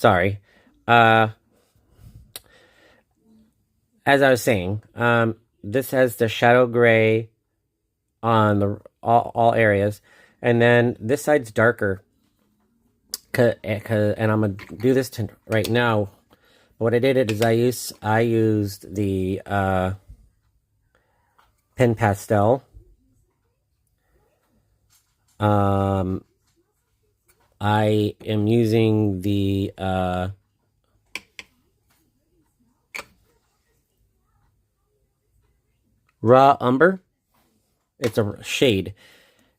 Sorry. As I was saying, this has the shadow gray on the all areas, and then this side's darker. And I'm gonna do this right now. What I did is I used the pen pastel. I am using the raw umber. It's a shade,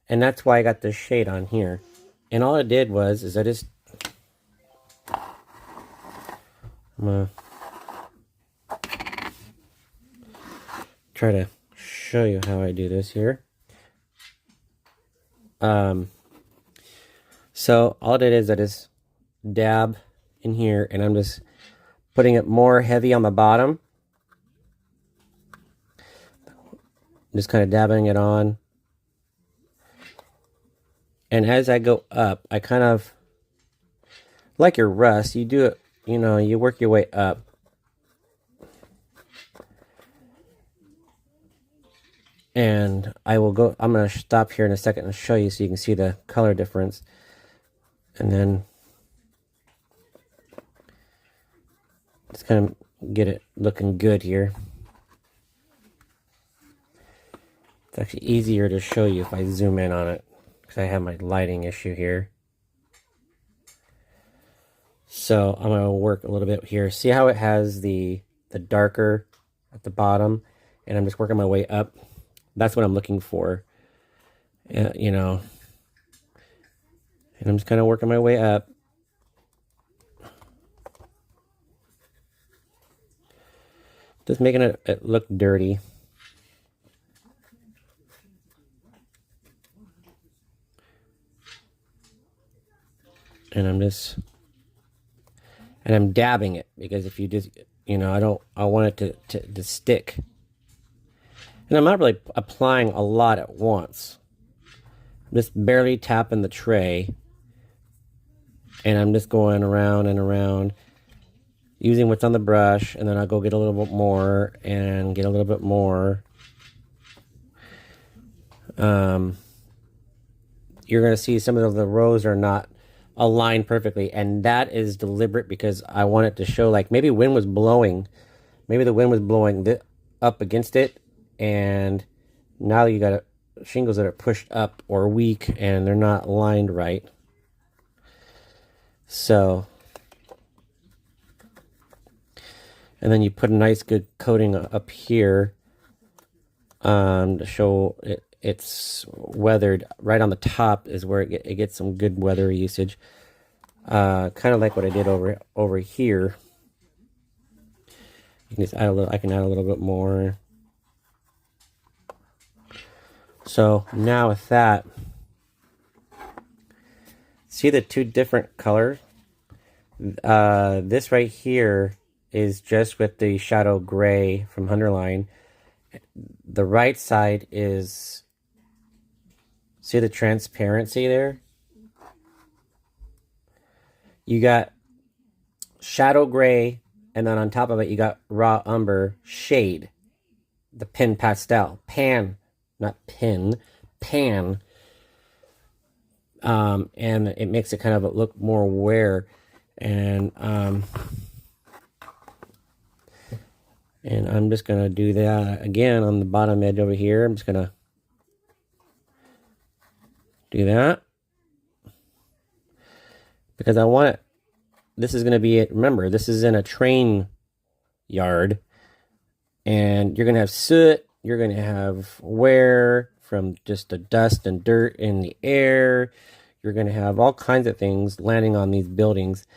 and that's why I got this shade on here. And all I did was I just I'm gonna try to show you how I do this here. So all it is I just dab in here, and I'm just putting it more heavy on the bottom. Just kind of dabbing it on. And as I go up, I kind of, like your rust, you do it, you know, you work your way up. And I will go, I'm going to stop here in a second and show you so you can see the color difference. And then just kind of get it looking good here. It's actually easier to show you if I zoom in on it, because I have my lighting issue here. So I'm going to work a little bit here. See how it has the darker at the bottom? And I'm just working my way up. That's what I'm looking for. You know. And I'm just kind of working my way up. Just making it look dirty. And I'm dabbing it, because if you just, you know, I want it to stick. And I'm not really applying a lot at once. I'm just barely tapping the tray. And I'm just going around and around, using what's on the brush, and then I'll go get a little bit more, and get a little bit more. You're going to see some of the rows are not aligned perfectly, and that is deliberate, because I want it to show like maybe wind was blowing. Maybe the wind was blowing up against it, and now you got shingles that are pushed up or weak, and they're not lined right. So, and then you put a nice good coating up here to show it's weathered. Right on the top is where it gets some good weather usage. Kind of like what I did over here. You can just add a little. I can add a little bit more. So now with that, see the two different colors? This right here is just with the shadow gray from Underline. The right side is, see the transparency there? You got shadow gray, and then on top of it you got raw umber shade. The pen pastel. Pan, not pin, pan. And it makes it kind of look more wear. And I'm just going to do that again on the bottom edge over here. I'm just going to do that, because I want it. This is going to be it. Remember, this is in a train yard, and you're going to have soot. You're going to have wear from just the dust and dirt in the air. You're going to have all kinds of things landing on these buildings.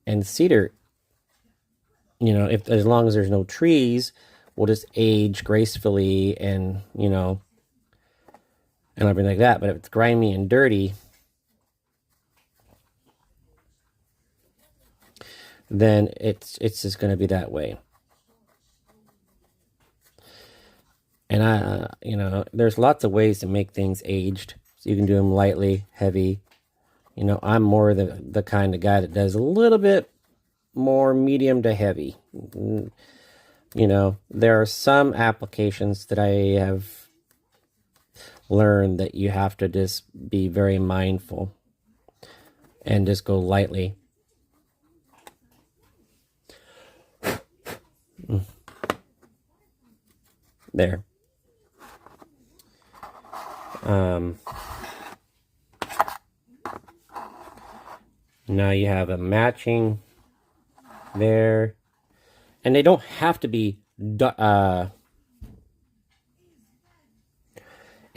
And cedar, you know, as long as there's no trees, will just age gracefully, and, you know, and everything like that. But if it's grimy and dirty, then it's just going to be that way. And you know, there's lots of ways to make things aged. So you can do them lightly, heavy. You know, I'm more the kind of guy that does a little bit more medium to heavy. You know, there are some applications that I have learned that you have to just be very mindful and just go lightly. There. Now you have a matching there. And they don't have to be, it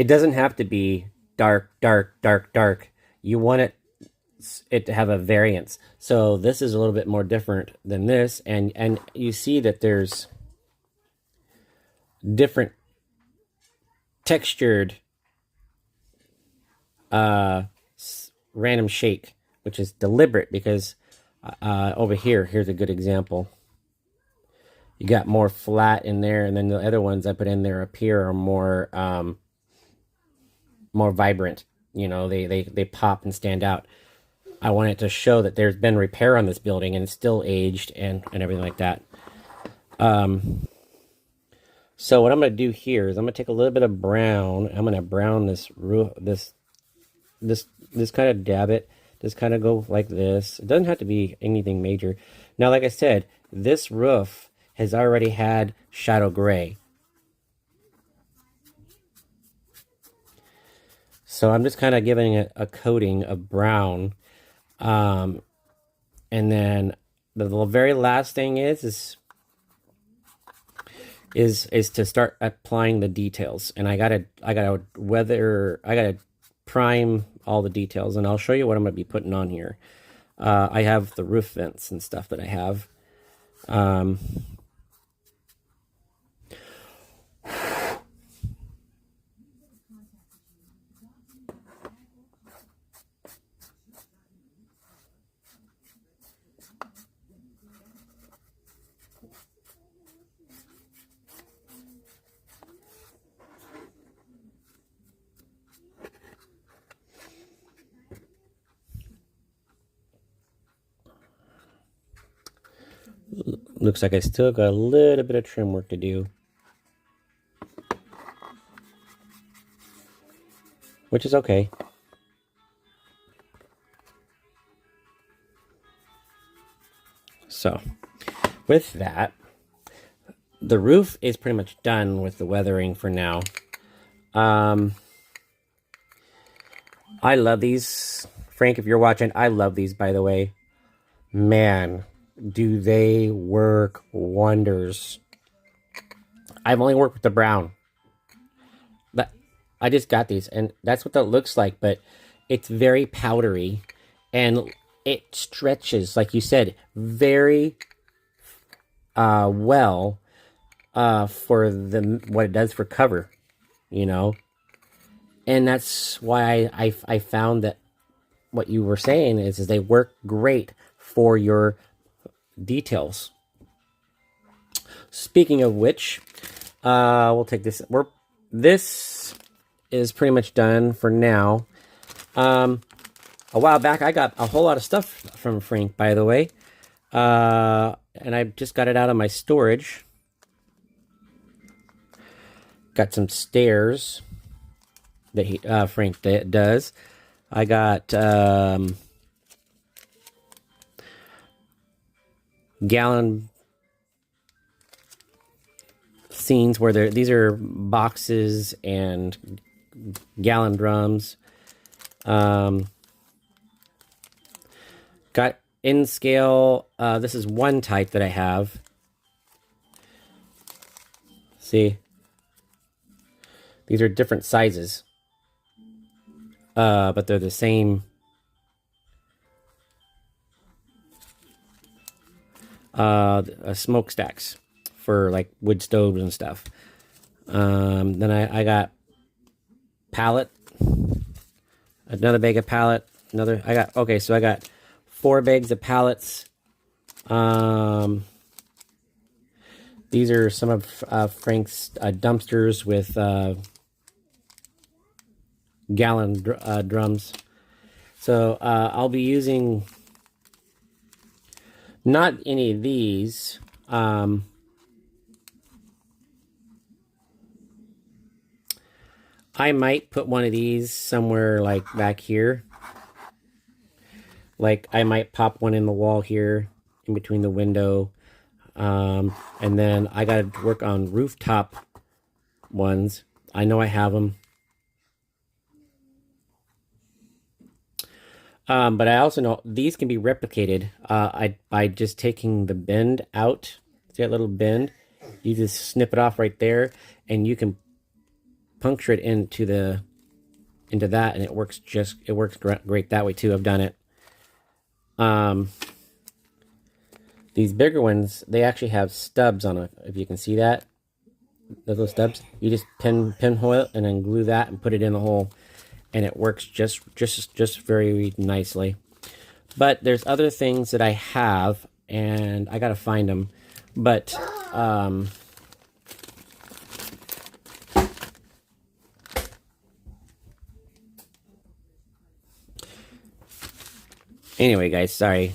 doesn't have to be dark, dark, dark, dark. You want it to have a variance. So this is a little bit more different than this. And you see that there's different textured random shake, which is deliberate because over here's a good example. You got more flat in there, and then the other ones I put in there up here are more more vibrant. You know, they pop and stand out. I want it to show that there's been repair on this building and it's still aged and everything like that. So what I'm going to do here is I'm going to take a little bit of brown. I'm going to brown this roof, this kind of dab it. Just kind of go like this. It doesn't have to be anything major. Now, like I said, this roof has already had shadow gray. So I'm just kind of giving it a coating of brown. And then the very last thing is to start applying the details. And I gotta prime all the details, and I'll show you what I'm gonna be putting on here. I have the roof vents and stuff that I have. Looks like I still got a little bit of trim work to do, which is okay. So, with that, the roof is pretty much done with the weathering for now. I love these. Frank, if you're watching, I love these, by the way. Man, do they work wonders. I've only worked with the brown, but I just got these, and that's what that looks like, but it's very powdery, and it stretches, like you said, very well for what it does for cover, you know? And that's why I found that what you were saying is they work great for your details. Speaking of which, we'll take this. This is pretty much done for now. A while back, I got a whole lot of stuff from Frank, by the way, and I just got it out of my storage. Got some stairs that Frank does. I got gallon scenes where these are boxes and gallon drums. Got in scale. This is one type that I have. See, these are different sizes, but they're the same. Smokestacks for like wood stoves and stuff. Then I got pallet, another bag of pallet, so I got 4 bags of pallets. These are some of Frank's dumpsters with gallon drums. So I'll be using Not any of these. I might put one of these somewhere like back here. Like I might pop one in the wall here in between the window. And then I got to work on rooftop ones. I know I have them. But I also know these can be replicated by just taking the bend out. See that little bend? You just snip it off right there, and you can puncture it into that, and it works great that way too. I've done it. These bigger ones, they actually have stubs on it. If you can see that, those little stubs, you just pinhole it and then glue that and put it in the hole. And it works just very nicely. But there's other things that I have, and I gotta find them. But anyway, guys, sorry.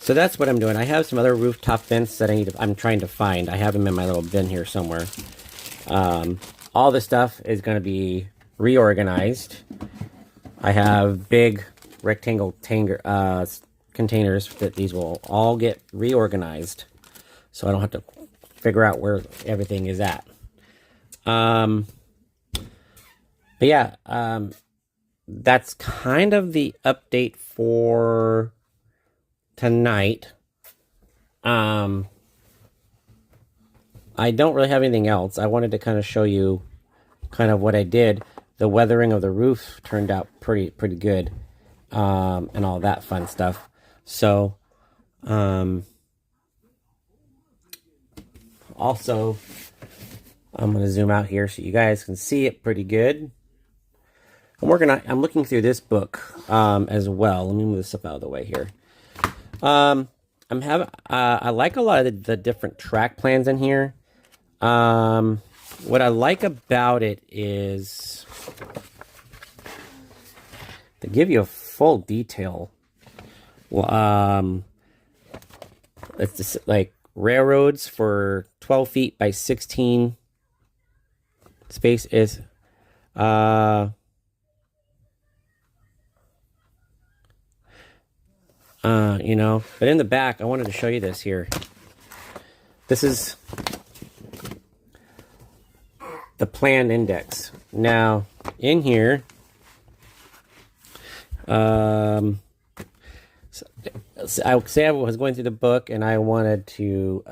So that's what I'm doing. I have some other rooftop vents that I'm trying to find. I have them in my little bin here somewhere. All this stuff is going to be reorganized. I have big rectangle containers that these will all get reorganized, so I don't have to figure out where everything is at. But yeah, that's kind of the update for tonight. I don't really have anything else. I wanted to kind of show you kind of what I did. The weathering of the roof turned out pretty good, and all that fun stuff. So, also, I'm going to zoom out here so you guys can see it pretty good. I'm looking through this book, as well. Let me move this stuff out of the way here. I like a lot of the different track plans in here. What I like about it is they give you a full detail. Well, it's just like railroads for 12 feet by 16. Space is, but in the back, I wanted to show you this here. This is the plan index. Now, in here, I say I was going through the book and I wanted to,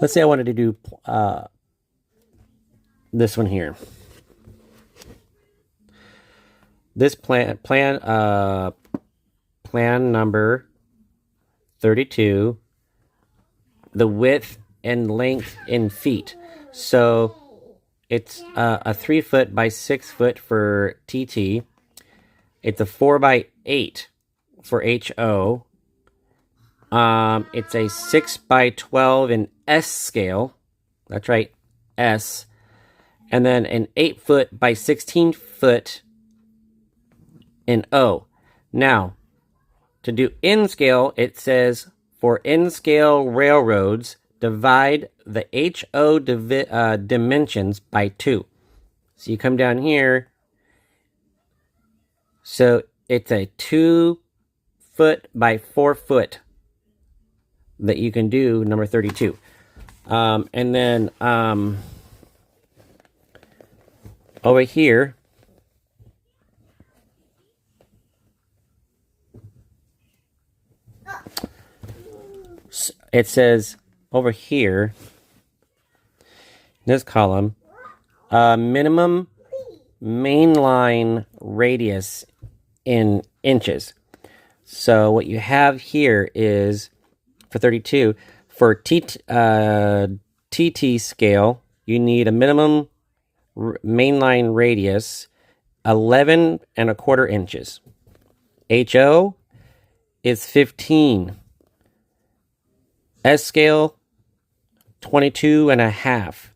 let's say I wanted to do, this one here. This plan number 32, the width and length in feet. So it's a 3 foot by 6 foot for TT. It's a 4 by 8 for HO. It's a 6 by 12 in S scale. That's right, S. And then an 8 foot by 16 foot in O. Now, to do N scale, it says for N scale railroads, divide the HO dimensions by 2. So you come down here. So it's a 2 foot by 4 foot that you can do, number 32. And then over here, it says over here, this column, minimum mainline radius in inches. So what you have here is, for 32, for TT scale, you need a minimum mainline radius 11¼ inches. HO is 15. S scale 22.5.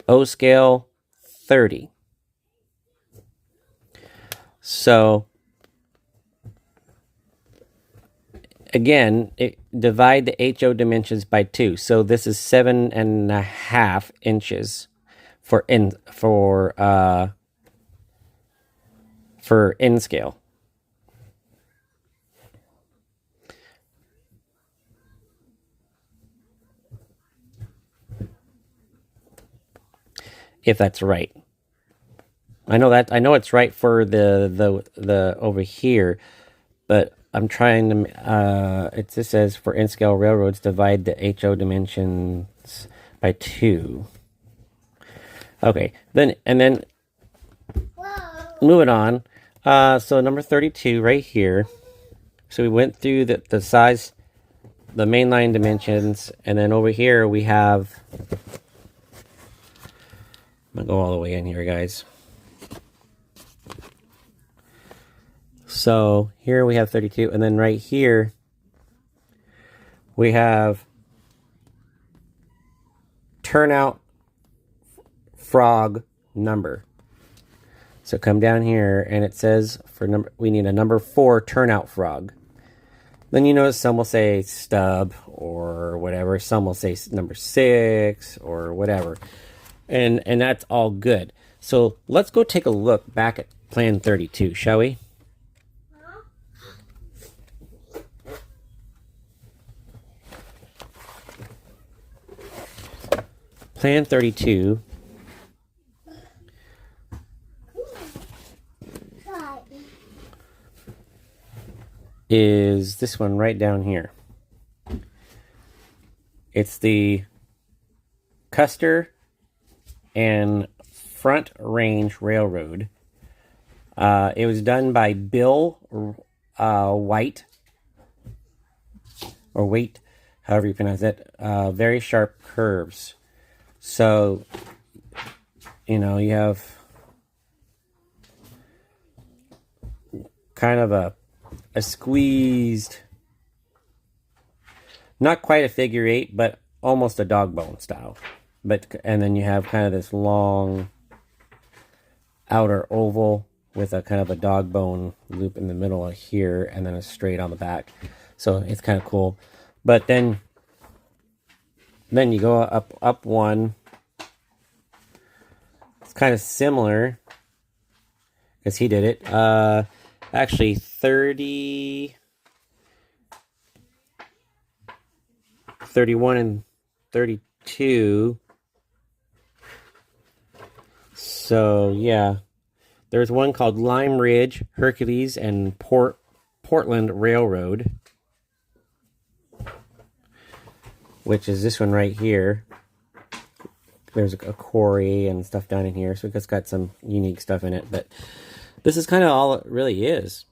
O scale, 30. So, again, divide the HO dimensions by 2. So this is 7.5 inches for N scale. If that's right. I know it's right for the over here, but I'm trying to it just says for N scale railroads divide the HO dimensions by 2. Okay, then moving on. So number 32 right here. So we went through the size, the mainline dimensions, and then over here we have, I'm gonna go all the way in here, guys. So here we have 32, and then right here we have turnout frog number. So come down here and it says we need a number 4 turnout frog. Then you notice some will say stub or whatever. Some will say number 6 or whatever. And that's all good. So let's go take a look back at Plan 32, shall we? Plan 32 is this one right down here. It's the Custer and Front Range Railroad. It was done by Bill White, or Waite, however you pronounce it. Very sharp curves. So, you know, you have kind of a squeezed, not quite a figure 8, but almost a dog bone style. And then you have kind of this long outer oval with a kind of a dog bone loop in the middle of here, and then a straight on the back. So it's kind of cool. But then you go up one. It's kind of similar because he did it. Actually, 30, 31, and 32. So yeah, there's one called Lime Ridge, Hercules, and Portland Railroad, which is this one right here. There's a quarry and stuff down in here, so it's got some unique stuff in it, but this is kind of all it really is.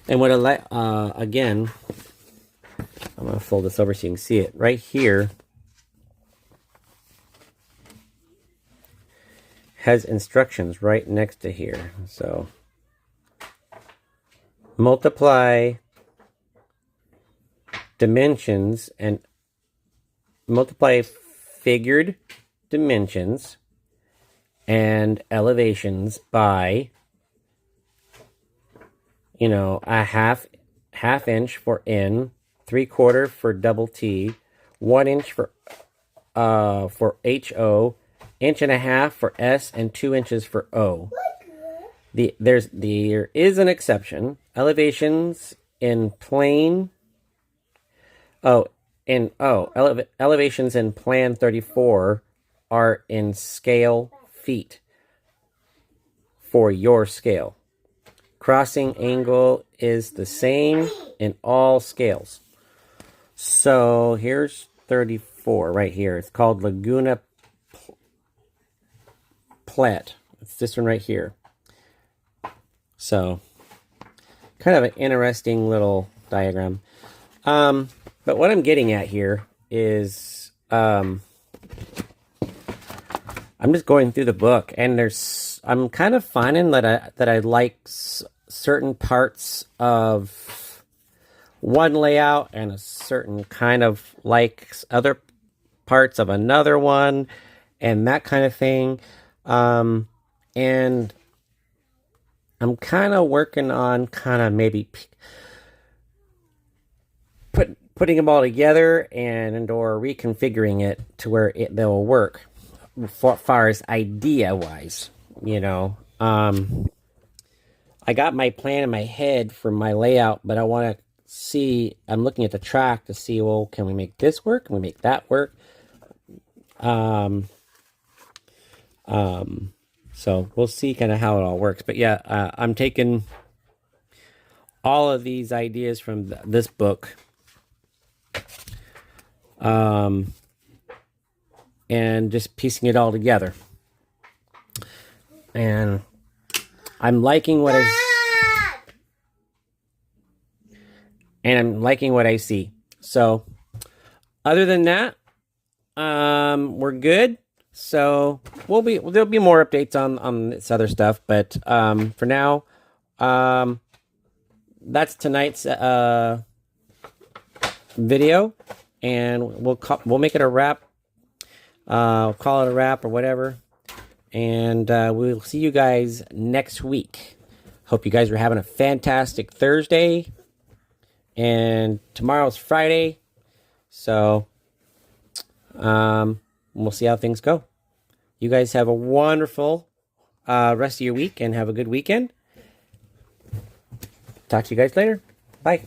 And what again, I'm going to fold this over so you can see it. Right here has instructions right next to here. So multiply dimensions and multiply figured dimensions and elevations by, you know, a half inch for N, 3/4 for double T, 1 inch for HO, 1.5 for S, and 2 inches for O. There is an exception. Elevations in plane. Elevations in Plan 34 are in scale feet for your scale. Crossing angle is the same in all scales. So here's 34 right here. It's called Laguna Platte. It's this one right here. So kind of an interesting little diagram. But what I'm getting at here is I'm just going through the book, and I'm kind of finding that I like certain parts of one layout and a certain kind of like other parts of another one and that kind of thing. And I'm kind of working on kind of maybe putting them all together and or reconfiguring it to where they'll work as far as idea wise, you know. I got my plan in my head for my layout, but I want to see, I'm looking at the track to see, well, can we make this work? Can we make that work? So we'll see kind of how it all works. But yeah, I'm taking all of these ideas from this book, and just piecing it all together. And I'm liking what I see. So other than that, we're good. So there'll be more updates on this other stuff, but for now, that's tonight's video, and we'll make it a wrap. Call it a wrap or whatever, and we'll see you guys next week. Hope you guys are having a fantastic Thursday, and tomorrow's Friday, so we'll see how things go. You guys have a wonderful rest of your week and have a good weekend. Talk to you guys later. Bye.